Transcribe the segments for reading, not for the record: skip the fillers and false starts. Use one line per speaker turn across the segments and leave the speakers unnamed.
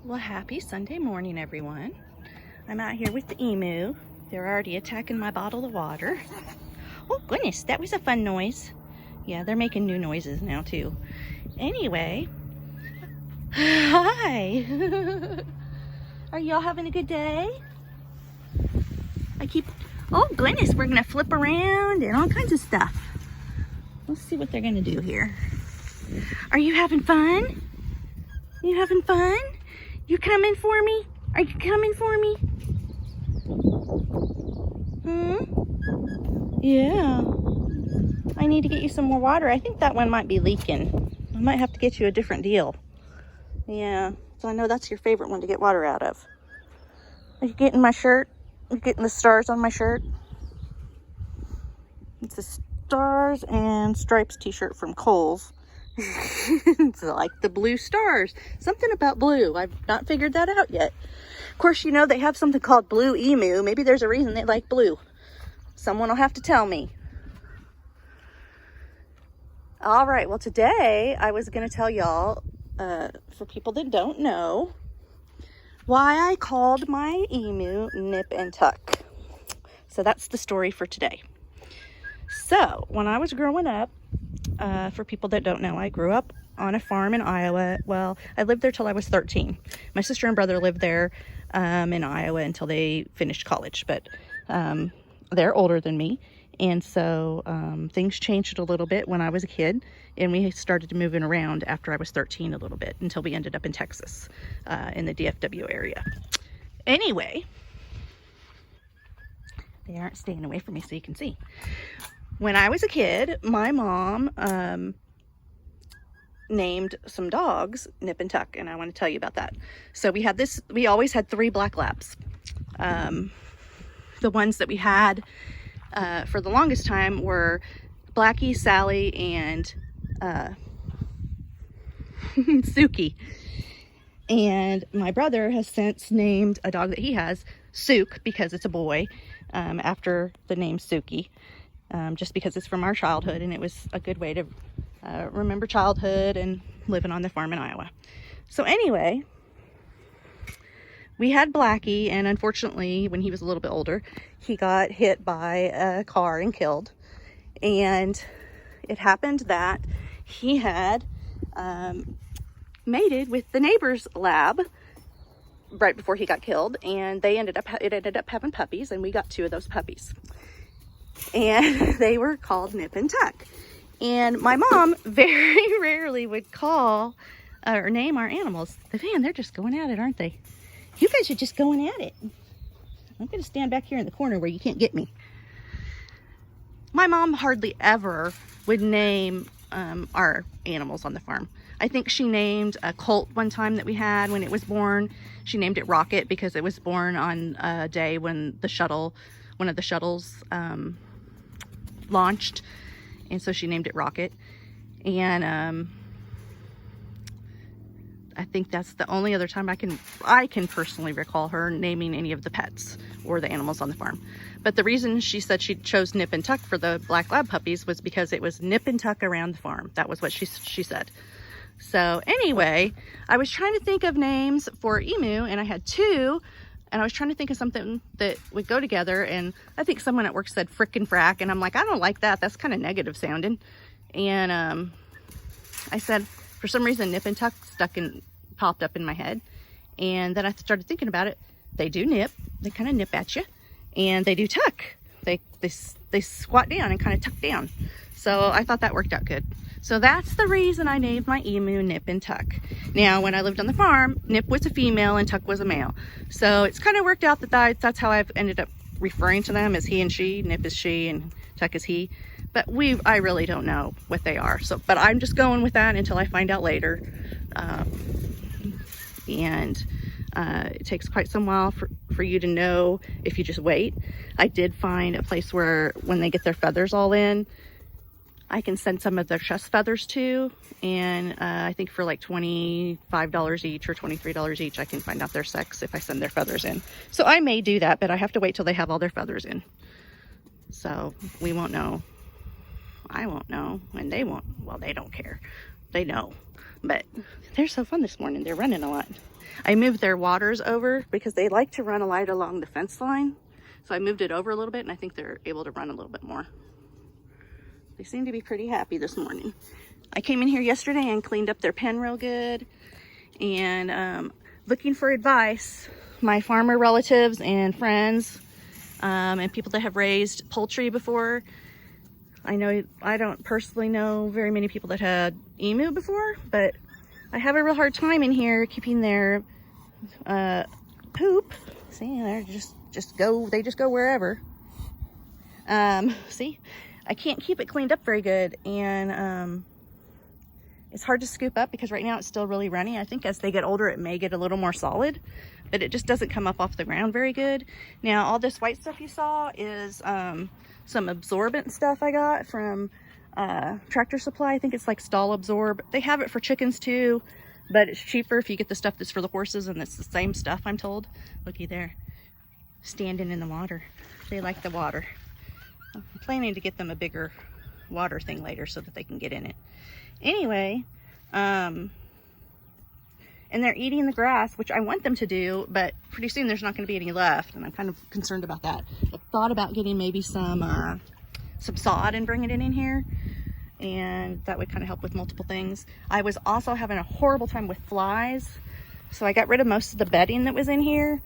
Well, happy Sunday morning, everyone. I'm out here with the emu. They're already attacking my bottle of water. Oh, goodness, that was a fun noise. Yeah, they're making new noises now, too. Anyway, hi. Are y'all having a good day? Oh, goodness, we're going to flip around and all kinds of stuff. Let's see what they're going to do here. Are you having fun? You having fun? You coming for me? Are you coming for me? Yeah. I need to get you some more water. I think that one might be leaking. I might have to get you a different deal. Yeah. So I know that's your favorite one to get water out of. Are you getting my shirt? Are you getting the stars on my shirt? It's a Stars and Stripes t-shirt from Kohl's. It's like the blue stars. Something about blue. I've not figured that out yet. Of course, you know, they have something called blue emu. Maybe there's a reason they like blue. Someone will have to tell me. All right, well, today I was going to tell y'all, for people that don't know, why I called my emu Nip and Tuck. So that's the story for today. So when I was growing up, for people that don't know, I grew up on a farm in Iowa. Well, I lived there till I was 13. My sister and brother lived there in Iowa until they finished college, but they're older than me. And so things changed a little bit when I was a kid, and we started moving around after I was 13 a little bit until we ended up in Texas, in the DFW area. Anyway, they aren't staying away from me so you can see. When I was a kid, my mom named some dogs Nip and Tuck, and I want to tell you about that. So we always had 3 black labs. The ones that we had for the longest time were Blackie, Sally, and Suki. And my brother has since named a dog that he has Sook, because it's a boy, after the name Suki. Just because it's from our childhood, and it was a good way to remember childhood and living on the farm in Iowa. So anyway, we had Blackie, and unfortunately, when he was a little bit older, he got hit by a car and killed. And it happened that he had mated with the neighbor's lab right before he got killed, and it ended up having puppies, and we got 2 of those puppies. And they were called Nip and Tuck. And my mom very rarely would call or name our animals. Man, they're just going at it, aren't they? You guys are just going at it. I'm going to stand back here in the corner where you can't get me. My mom hardly ever would name our animals on the farm. I think she named a colt one time that we had when it was born. She named it Rocket because it was born on a day when one of the shuttles launched, and so she named it Rocket. And I think that's the only other time I can personally recall her naming any of the pets or the animals on the farm. But the reason she said she chose Nip and Tuck for the black lab puppies was because it was Nip and Tuck around the farm. That was what she said. So anyway, I was trying to think of names for emu, and I had 2. And I was trying to think of something that would go together, and I think someone at work said frick and frack, and I'm like, I don't like that. That's kind of negative sounding. And I said, for some reason, Nip and Tuck popped up in my head. And then I started thinking about it. They do nip. They kind of nip at you. And they do tuck. They squat down and kind of tuck down. So I thought that worked out good. So that's the reason I named my emu Nip and Tuck. Now, when I lived on the farm, Nip was a female and Tuck was a male. So it's kind of worked out that that's how I've ended up referring to them, as he and she. Nip is she and Tuck is he. But I really don't know what they are. But I'm just going with that until I find out later. It takes quite some while for you to know if you just wait. I did find a place where when they get their feathers all in, I can send some of their chest feathers too, and I think for like $25 each or $23 each, I can find out their sex if I send their feathers in. So I may do that, but I have to wait till they have all their feathers in. So we won't know. I won't know, and they won't. Well, they don't care. They know. But they're so fun this morning. They're running a lot. I moved their waters over because they like to run a light along the fence line. So I moved it over a little bit, and I think they're able to run a little bit more. They seem to be pretty happy this morning. I came in here yesterday and cleaned up their pen real good. And looking for advice, my farmer relatives and friends and people that have raised poultry before. I know I don't personally know very many people that had emu before, but I have a real hard time in here keeping their poop. See, they're they just go wherever. See, I can't keep it cleaned up very good, and it's hard to scoop up because right now it's still really runny. I think as they get older, it may get a little more solid, but it just doesn't come up off the ground very good. Now, all this white stuff you saw is some absorbent stuff I got from Tractor Supply. I think it's like Stall Absorb. They have it for chickens too, but it's cheaper if you get the stuff that's for the horses, and it's the same stuff, I'm told. Looky there, standing in the water. They like the water. I'm planning to get them a bigger water thing later so that they can get in it. Anyway, and they're eating the grass, which I want them to do, but pretty soon there's not going to be any left, and I'm kind of concerned about that. I thought about getting maybe some sod and bringing it in here, and that would kind of help with multiple things. I was also having a horrible time with flies, so I got rid of most of the bedding that was in here,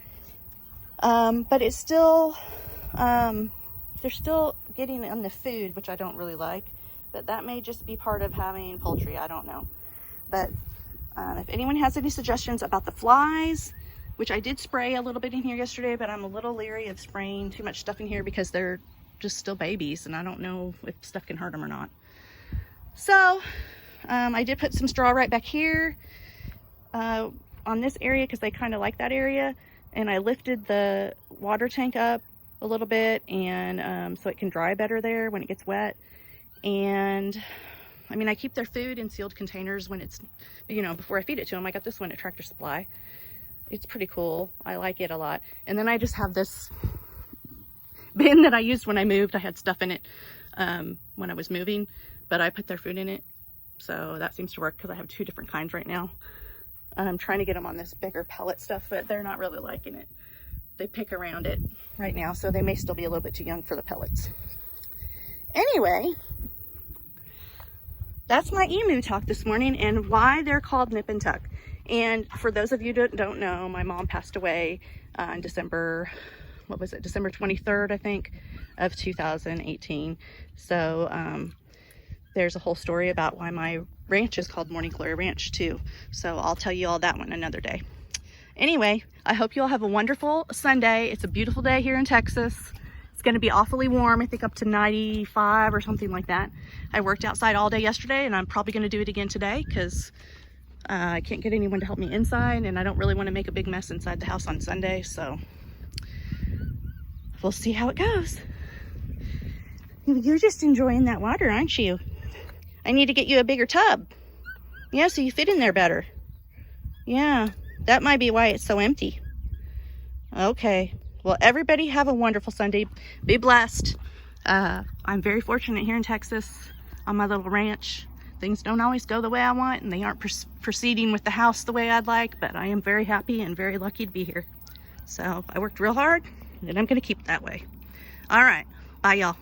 but it's still, they're still getting on the food, which I don't really like. But that may just be part of having poultry. I don't know. But if anyone has any suggestions about the flies, which I did spray a little bit in here yesterday, but I'm a little leery of spraying too much stuff in here because they're just still babies, and I don't know if stuff can hurt them or not. So I did put some straw right back here on this area because they kind of like that area, and I lifted the water tank up a little bit, and so it can dry better there when it gets wet. And I mean, I keep their food in sealed containers when it's, you know, before I feed it to them. I got this one at Tractor Supply. It's pretty cool. I like it a lot. And then I just have this bin that I used when I moved. I had stuff in it when I was moving, but I put their food in it. So that seems to work because I have two different kinds right now. I'm trying to get them on this bigger pellet stuff, but they're not really liking it. They pick around it right now, so they may still be a little bit too young for the pellets. Anyway, that's my emu talk this morning and why they're called Nip and Tuck. And for those of you that don't know, my mom passed away on December 23rd, I think, of 2018. So there's a whole story about why my ranch is called Morning Glory Ranch too. So I'll tell you all that one another day. Anyway, I hope you all have a wonderful Sunday. It's a beautiful day here in Texas. It's going to be awfully warm, I think up to 95 or something like that. I worked outside all day yesterday, and I'm probably going to do it again today because I can't get anyone to help me inside, and I don't really want to make a big mess inside the house on Sunday, so we'll see how it goes. You're just enjoying that water, aren't you? I need to get you a bigger tub. Yeah, so you fit in there better. Yeah, that might be why it's so empty. Okay. Well, everybody have a wonderful Sunday. Be blessed. I'm very fortunate here in Texas on my little ranch. Things don't always go the way I want, and they aren't proceeding with the house the way I'd like, but I am very happy and very lucky to be here. So I worked real hard, and I'm going to keep it that way. All right. Bye, y'all.